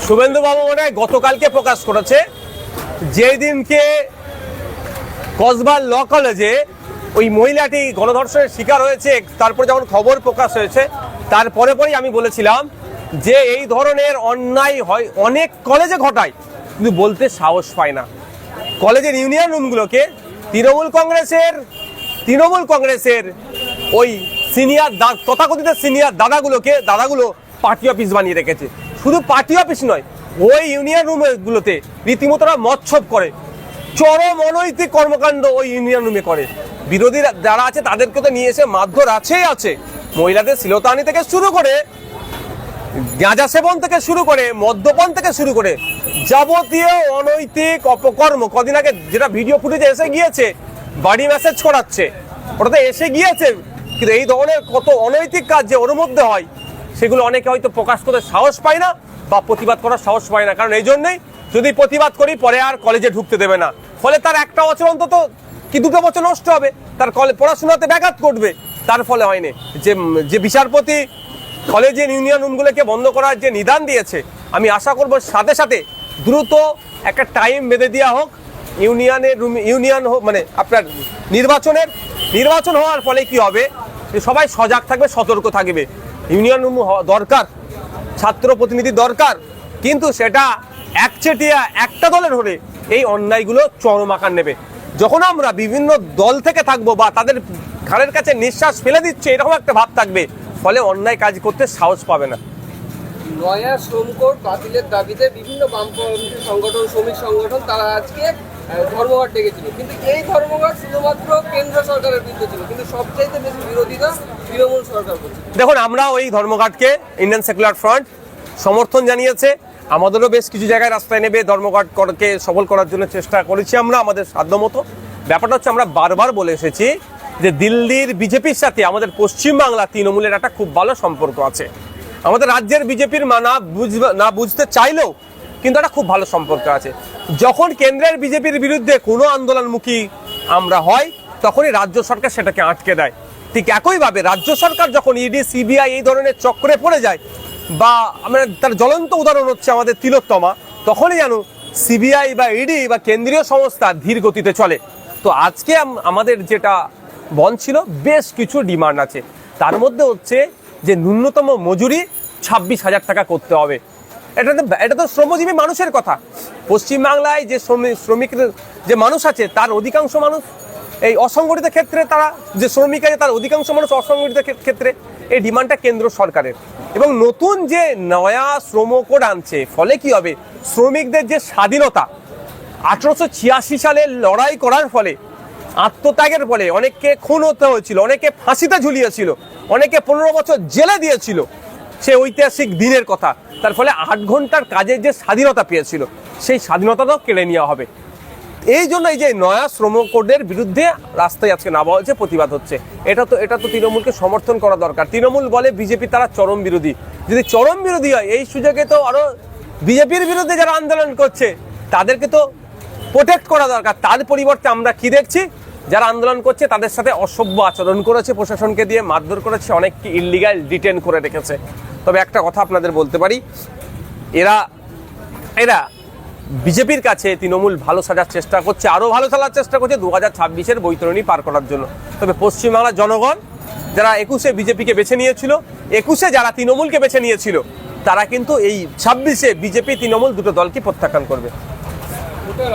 শুভেন্দুবাবু মনে হয় গতকালকে প্রকাশ করেছে, যেই দিনকে কসবার ল কলেজে ওই মহিলাটি গণধর্ষণের শিকার হয়েছে, তারপরে যখন খবর প্রকাশ হয়েছে তারপরে পরেই আমি বলেছিলাম যে এই ধরনের অন্যায় হয় অনেক কলেজে ঘটায়, কিন্তু বলতে সাহস পায় না। কলেজের ইউনিয়ন রুমগুলোকে তৃণমূল কংগ্রেসের ওই সিনিয়র তথাকথিত সিনিয়র দাদাগুলো পার্টি অফিস বানিয়ে রেখেছে। শুধু পার্টি অফিস নয়, ওই ইউনিয়ন রুমগুলোতে রীতিমতো মৎসব করে, চরম অনৈতিক কর্মকাণ্ড ওই ইউনিয়ন রুমে করে। বিরোধী যারা আছে তাদেরকে তো নিয়ে এসে মারধর আছে। মহিলাদের শ্লীলতাহানি থেকে শুরু করে, গাঁজা সেবন থেকে শুরু করে, মদ্যপান থেকে শুরু করে যাবতীয় অনৈতিক অপকর্ম। কদিন আগে যেটা ভিডিও ফুটেজে এসে গিয়েছে, বাড়ি মেসেজ করাচ্ছে, ওটাতে এসে গিয়েছে, কিন্তু এই ধরনের কত অনৈতিক কাজ যে ওর মধ্যে হয় সেগুলো অনেকে হয়তো প্রকাশ করতে সাহস পায় না বা প্রতিবাদ করার সাহস পায় না। কারণ এই জন্যই যদি প্রতিবাদ করি পরে আর কলেজে ঢুকতে দেবে না, ফলে তার একটা বছর অন্তত কি 2 বছর নষ্ট হবে, তার পড়াশোনাতে ব্যাঘাত ঘটবে। তার ফলে হয়নি যে বিচারপতি কলেজের ইউনিয়ন রুমগুলোকে বন্ধ করার যে নিদান দিয়েছে, আমি আশা করব সাথে সাথে দ্রুত একটা টাইম বেঁধে দেওয়া হোক ইউনিয়ন হোক, মানে আপনার নির্বাচন হওয়ার ফলে কি হবে, সবাই সজাগ থাকবে, সতর্ক থাকবে। ইউনিয়ন রুম দরকার, ছাত্র প্রতিনিধি দরকার, কিন্তু সেটা একচেটিয়া একটা দলের হলে এই অন্যায়গুলো চরম আকার নেবে। যখন আমরা বিভিন্ন দল থেকে থাকবো বা তাদের ঘাড়ের কাছে নিঃশ্বাস ফেলে দিচ্ছে এরকম একটা ভাব থাকবে, ফলে অন্যায় কাজ করতে সাহস পাবে না। নয়া শ্রম কোড বাতিলের দাবিতে বিভিন্ন বামপন্থী সংগঠন, শ্রমিক সংগঠন তারা আজকে ধর্মঘট ডেকেছিল, কিন্তু এই ধর্মঘট শুধুমাত্র কেন্দ্র সরকারের বিরুদ্ধে ছিল, কিন্তু সবচাইতে বেশি বিরোধিতা তৃণমূল সরকার করছে। দেখুন, আমরা ওই ধর্মঘটকে ইন্ডিয়ান সেকুলার ফ্রন্ট সমর্থন জানিয়েছে, আমাদেরও বেশ কিছু জায়গায় রাস্তায় নেবে ধর্মঘটকে সফল করার জন্য চেষ্টা করেছি আমরা আমাদের সাধ্যমতো। ব্যাপারটা হচ্ছে আমরা বারবার বলে এসেছি যে দিল্লির বিজেপির সাথে আমাদের পশ্চিমবাংলা তৃণমূলের একটা খুব ভালো সম্পর্ক আছে। আমাদের রাজ্যের বিজেপির না বুঝতে চাইলেও কিন্তু একটা খুব ভালো সম্পর্ক আছে। যখন কেন্দ্রের বিজেপির বিরুদ্ধে কোনো আন্দোলনমুখী আমরা হয়, তখনই রাজ্য সরকার সেটাকে আটকে দেয়। ঠিক একইভাবে রাজ্য সরকার যখন ইডি, সিবিআই এই ধরনের চক্রে পড়ে যায়, বা আমরা তার জ্বলন্ত উদাহরণ হচ্ছে আমাদের তিলোত্তমা, তখনই যেন সিবিআই বা ইডি বা কেন্দ্রীয় সংস্থা ধীর গতিতে চলে। তো আজকে আমাদের যেটা বন্ধ ছিল, বেশ কিছু ডিমান্ড আছে। তার মধ্যে হচ্ছে যে ন্যূনতম মজুরি 26,000 টাকা করতে হবে। এটা তো শ্রমজীবী মানুষের কথা। পশ্চিমবাংলায় যে শ্রমিকদের যে মানুষ আছে তার অধিকাংশ মানুষ এই অসংগঠিত ক্ষেত্রে, তারা যে শ্রমিক আছে তার অধিকাংশ মানুষ অসংগঠিত ক্ষেত্রে। এই ডিমান্ডটা কেন্দ্র সরকারের। এবং নতুন যে নয়া শ্রম কোড আনছে, ফলে কি হবে, শ্রমিকদের যে স্বাধীনতা 1886 সালে লড়াই করার ফলে, আত্মত্যাগের ফলে অনেককে খুন হতে হয়েছিল, অনেকে ফাঁসিতে ঝুলিয়েছিল, অনেকে 15 বছর জেলে দিয়েছিল, সে ঐতিহাসিক দিনের কথা। তার ফলে 8 ঘন্টার কাজের যে স্বাধীনতা পেয়েছিল, সেই স্বাধীনতাটাও কেড়ে নেওয়া হবে। এই জন্য এই যে নয়া শ্রম কোডের বিরুদ্ধে রাস্তায় আজকে নামা হয়েছে, প্রতিবাদ হচ্ছে। এটা তো তৃণমূলকে সমর্থন করা দরকার। তৃণমূল বলে বিজেপি তারা চরম বিরোধী। যদি চরম বিরোধী হয়, এই সুযোগে তো আরো বিজেপির বিরুদ্ধে যারা আন্দোলন করছে তাদেরকে তো প্রোটেক্ট করা দরকার। তার পরিবর্তে আমরা কি দেখছি, যারা আন্দোলন করছে তাদের সাথে অসভ্য আচরণ করেছে, প্রশাসনকে দিয়ে মারধর করেছে, অনেককে ইললিগাল ডিটেন করে রেখেছে। তবে একটা কথা আপনাদের বলতে পারি, এরা বিজেপির কাছে তৃণমূল ভালো সাজার চেষ্টা করছে, আরো ভালো সাজার চেষ্টা করছে 2026-এর বৈতরণী পার করার জন্য। তবে পশ্চিমবাংলার জনগণ যারা 21-এ বিজেপিকে বেছে নিয়েছিল, 21-এ যারা তৃণমূলকে বেছে নিয়েছিল, তারা কিন্তু এই 26-এ বিজেপি তৃণমূল দুটো দলকে প্রত্যাখ্যান করবে।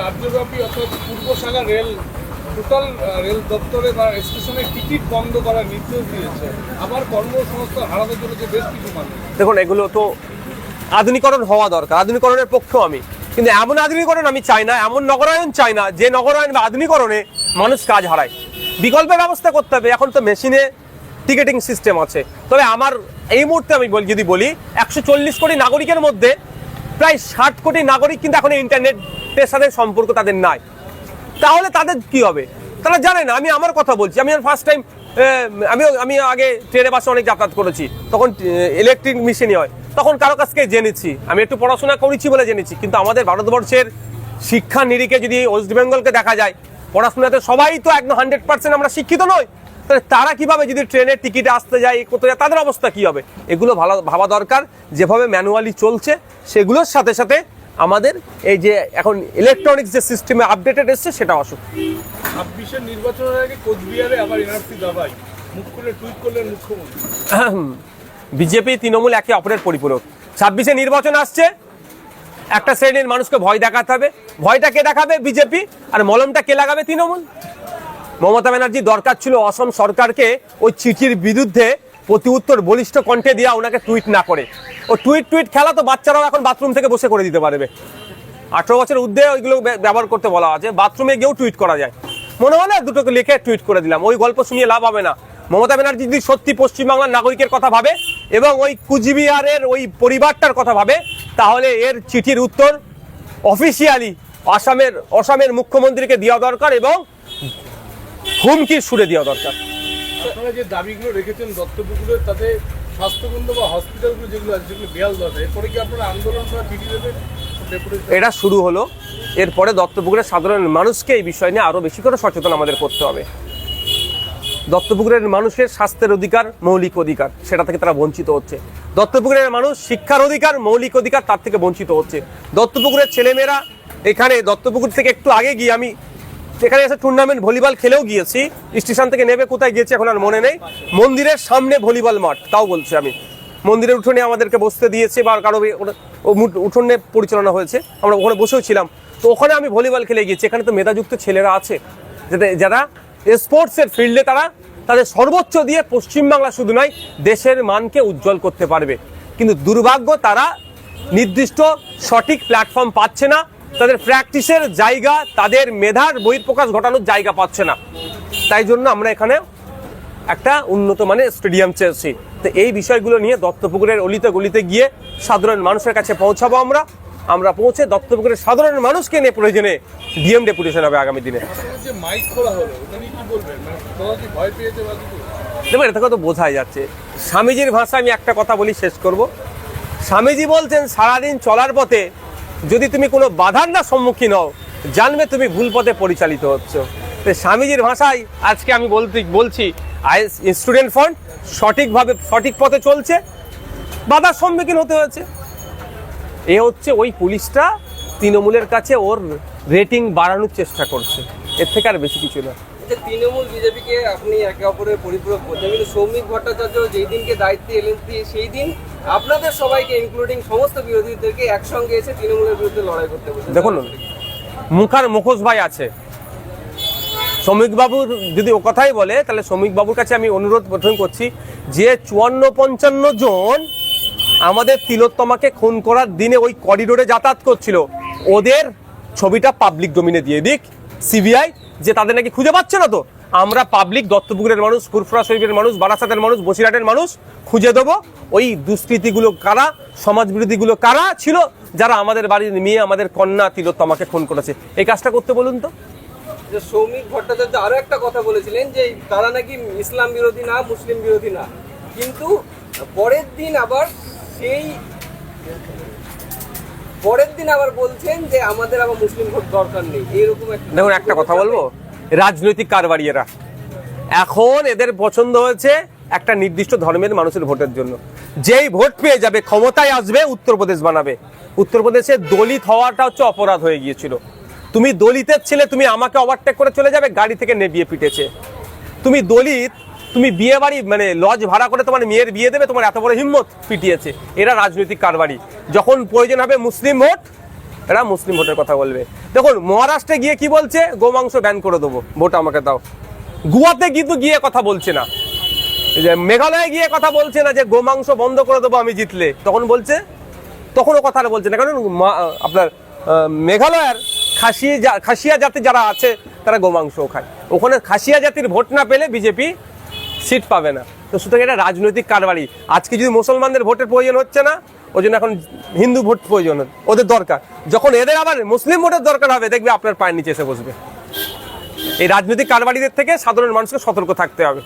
রাজ্যব্যাপী অর্থাৎ পূর্বসাগর টোটাল রেল দপ্তরে বা স্টেশনে টিকিট বন্ধ করার নির্দেশ দিয়েছে। আবার কর্মসংস্থান হারাতে চলেছে বেশ কিছু মানুষ। দেখুন, এগুলো তো আধুনিকরণ হওয়া দরকার, আধুনিকরণের পক্ষেও আমি, কিন্তু এমন আধুনিকরণ আমি চাই না, এমন নগরায়ন চাই না যে নগরায়ন বা আধুনিকরণে মানুষ কাজ হারায়। বিকল্পের ব্যবস্থা করতে হবে। এখন তো মেশিনে টিকেটিং সিস্টেম আছে। তবে আমার এই মুহূর্তে আমি যদি বলি, 140 কোটি নাগরিকের মধ্যে প্রায় 60 কোটি নাগরিক কিন্তু এখন ইন্টারনেটের সাথে সম্পর্ক তাদের নাই। তাহলে তাদের কি হবে? তারা জানে না। আমি আমার কথা বলছি, আমি ফার্স্ট টাইম আমি আগে ট্রেনে বাসে অনেক যাতায়াত করেছি, তখন ইলেকট্রিক মেশিনই হয়, তখন কারো কাছ থেকে জেনেছি, আমি একটু পড়াশোনা করেছি বলে জেনেছি। কিন্তু আমাদের ভারতবর্ষের শিক্ষা নিরিখে যদি ওয়েস্ট বেঙ্গলকে দেখা যায়, পড়াশোনাতে সবাই তো একদম 100% আমরা শিক্ষিত নই। তাহলে তারা কিভাবে যদি ট্রেনের টিকিটে আসতে যায় কোথাও যায় তাদের অবস্থা কি হবে? এগুলো ভালো ভাবা দরকার। যেভাবে ম্যানুয়ালি চলছে সেগুলোর সাথে সাথে আমাদের এই যে এখন ইলেকট্রনিক্স যে সিস্টেমে আপডেটেড এসছে সেটা অসুখ। 26-এর নির্বাচনের আগে কোচবিহারে আবার এনআরসি দাবাই মুখ খুলে টুইট করলেন মুখ্যমন্ত্রী। বিজেপি তৃণমূল একে অপরের পরিপূরক। 26-এ নির্বাচন আসছে, একটা শ্রেণীর মানুষকে ভয় দেখাতে হবে। ভয়টা কে দেখাবে? বিজেপি। আর মলমটা কে লাগাবে? তৃণমূল। মমতা ব্যানার্জি দরকার ছিল অসম সরকারকে ওই চিঠির বিরুদ্ধে প্রতি উত্তর বলিষ্ঠ কণ্ঠে দেওয়া, ওনাকে টুইট না করে। ও টুইট খেলা তো বাচ্চারাও এখন বাথরুম থেকে বসে করে দিতে পারবে। 18 বছরের ঊর্ধ্বে ওইগুলো ব্যবহার করতে বলা আছে, বাথরুমে গিয়েও টুইট করা যায়। মনে হলে দুটোকে লিখে টুইট করে দিলাম, ওই গল্প শুনিয়ে লাভ হবে না। মমতা ব্যানার্জি যদি সত্যি পশ্চিমবাংলার নাগরিকের কথা ভাবে এবং ওই কুচবিহারের ওই পরিবারটার কথা ভাবে, তাহলে এর চিঠির উত্তর অফিসিয়ালি অসমের মুখ্যমন্ত্রীকে দেওয়া দরকার এবং হুমকির সুরে দেওয়া দরকার। আপনারা যে দাবিগুলো রেখেছেন দত্তপুকুরে, তাতে স্বাস্থ্যকেন্দ্র বা হসপিটালগুলো যেগুলো আছে সেগুলো বেহাল দরকার, এরপরে কি আপনারা আন্দোলন বা চিঠি দেবেন? এটা শুরু হলো, এরপরে দত্তপুকুরের সাধারণ মানুষকে এই বিষয় নিয়ে আরো বেশি করে সচেতন আমাদের করতে হবে। দত্তপুকুরের মানুষের স্বাস্থ্যের অধিকার মৌলিক অধিকার, সেটা থেকে তারা বঞ্চিত হচ্ছে। দত্তপুকুরের মানুষ শিক্ষার অধিকার মৌলিক অধিকার, তার থেকে বঞ্চিত হচ্ছে। দত্তপুকুরের ছেলেমেয়েরা এখানে দত্তপুকুর থেকে একটু আগে গিয়ে আমি এখানে এসে টুর্নামেন্ট ভলিবল খেলেও গিয়েছি। স্টেশন থেকে নেবে কোথায় গিয়েছি এখন আর মনে নেই। মন্দিরের সামনে ভলিবল মাঠ, তাও বলছি আমি, মন্দিরের উঠোনে আমাদেরকে বসতে দিয়েছে বা কারো উঠোনে পরিচালনা হয়েছে, আমরা ওখানে বসেও ছিলাম। তো ওখানে আমি ভলিবল খেলে গিয়েছি। এখানে তো মেধাযুক্ত ছেলেরা আছে যারা স্পোর্টসের ফিল্ডে তারা তাদের সর্বোচ্চ দিয়ে পশ্চিমবাংলা শুধু নয় দেশের মানকে উজ্জ্বল করতে পারবে। কিন্তু দুর্ভাগ্য, তারা নির্দিষ্ট সঠিক প্ল্যাটফর্ম পাচ্ছে না, তাদের প্র্যাকটিসের জায়গা, তাদের মেধার বহিঃপ্রকাশ ঘটানোর জায়গা পাচ্ছে না। তাই জন্য আমরা এখানে একটা উন্নত মানের স্টেডিয়াম চেয়েছি। তো এই বিষয়গুলো নিয়ে দত্তপুকুরের অলিতে গলিতে গিয়ে সাধারণ মানুষের কাছে পৌঁছাবো। আমরা পৌঁছে দত্তপুকুরের সাধারণ মানুষকে নিয়ে প্রয়োজনে ডিএম ডেপুটেশন হবে আগামী দিনে। যে মাইক খোলা হলো ওটা নিয়ে কি বলবেন? মানে তোমরা কি ভয় পেয়েছে বা কিছু? দেখবেন, এটা তো বোঝাই যাচ্ছে। স্বামীজির ভাষায় আমি একটা কথা বলি, শেষ করব। স্বামীজি বলছেন, সারাদিন চলার পথে যদি তুমি কোনো বাধার না সম্মুখীন হও, জানবে তুমি ভুল পথে পরিচালিত হচ্ছ। তো স্বামীজির ভাষায় আজকে আমি বলছি স্টুডেন্ট ফ্রন্ট সঠিকভাবে সঠিক পথে চলছে, বাধার সম্মুখীন হতে হয়েছে। এ হচ্ছে ওই পুলিশটা তৃণমূলের কাছে ওর রেটিং বাড়ানোর চেষ্টা করছে, এর থেকে আর বেশি কিছু না। তৃণমূল বিজেপিকে আপনি একে অপরের পরিপূরক বলছেন, কিন্তু সৌমিক ভট্টাচার্য যেই দিনকে দায়িত্বে এলেন সেই দিন আপনাদের সবাইকে ইনক্লুডিং সমস্ত বিরোধীদেরকে একসঙ্গে এসে তৃণমূলের বিরুদ্ধে লড়াই করতে বলছেন। দেখুন, মুখোশ ভাই আছে, শ্রমিক বাবুর যদি ও কথাই বলে, তাহলে শ্রমিক বাবুর কাছে আমি অনুরোধ প্রথম করছি যে 54-55 জন আমাদের তিলোত্তমাকে খুন করার দিনে ওই করিডোরে যাতায়াত করছিল, ওদের ছবিটা পাবলিক ডোমিনে দিয়ে দিক সিবিআই, যে তাদের নাকি খুঁজে পাচ্ছে না। তো আমরা পাবলিক দত্তপুকুরের মানুষ, ফুরফুরা শরীফের মানুষ, বারাসাতের মানুষ, বসিরহাটের মানুষ খুঁজে দেবো ওই দুষ্কৃতিগুলো কারা, সমাজ বিরোধীগুলো কারা ছিল, যারা আমাদের বাড়ির মেয়ে, আমাদের কন্যা তিলোত্তমাকে খুন করেছে। এই কাজটা করতে বলুন তো। যে সৌমিক ভট্টাচার্য আরো একটা কথা বলেছিলেন যে তারা নাকি ইসলাম বিরোধী না, মুসলিম বিরোধী না, কিন্তু পরের দিন আবার বলছেন যে আমাদের আবার মুসলিম ভোট দরকার নেই। এইরকম দেখুন, একটা কথা বলবো, রাজনৈতিক কারবারিয়েরা এখন এদের পছন্দ হয়েছে একটা নির্দিষ্ট ধর্মের মানুষের ভোটের জন্য। যেই ভোট পেয়ে যাবে, ক্ষমতায় আসবে, উত্তরপ্রদেশ বানাবে। উত্তরপ্রদেশে দলিত হওয়াটা হচ্ছে অপরাধ হয়ে গিয়েছিল। তুমি দলিতের ছেলে, তুমি আমাকে ওভারটেক করে চলে যাবে, গাড়ি থেকে নেবিয়ে পিটেছে। তুমি দলিত, তুমি বিয়ে বাড়ি মানে লজ ভাড়া করে তোমার মেয়ের বিয়ে দেবে, তোমার এত বড় হিম্মত, পিটিয়েছে। এরা রাজনৈতিক কারবারি। যখন প্রয়োজন হবে মুসলিম ভোট, এরা মুসলিম ভোটের কথা বলবে। দেখুন, মহারাষ্ট্রে গিয়ে কি বলছে, গোমাংস ব্যান করে দেবো, ভোট আমাকে দাও। গোয়াতে কিন্তু গিয়ে কথা বলছে না, মেঘালয়ে গিয়ে কথা বলছে না যে গোমাংস বন্ধ করে দেবো আমি জিতলে, তখনও কথা বলছে না। কারণ আপনার মেঘালয়ের খাসিয়া জাতি যারা আছে তারা গোমাংসও খায়। ওখানে খাসিয়া জাতির ভোট না পেলে বিজেপি সিট পাবে না। তো সুতরাং এটা রাজনৈতিক কারবারি। আজকে যদি মুসলমানদের ভোটের প্রয়োজন হচ্ছে না, ওই জন্য এখন হিন্দু ভোট প্রয়োজন, ওদের দরকার। যখন এদের আবার মুসলিম ভোটের দরকার হবে, দেখবে আপনার পায়ের নিচে এসে বসবে। এই রাজনৈতিক কারবারিদের থেকে সাধারণ মানুষকে সতর্ক থাকতে হবে।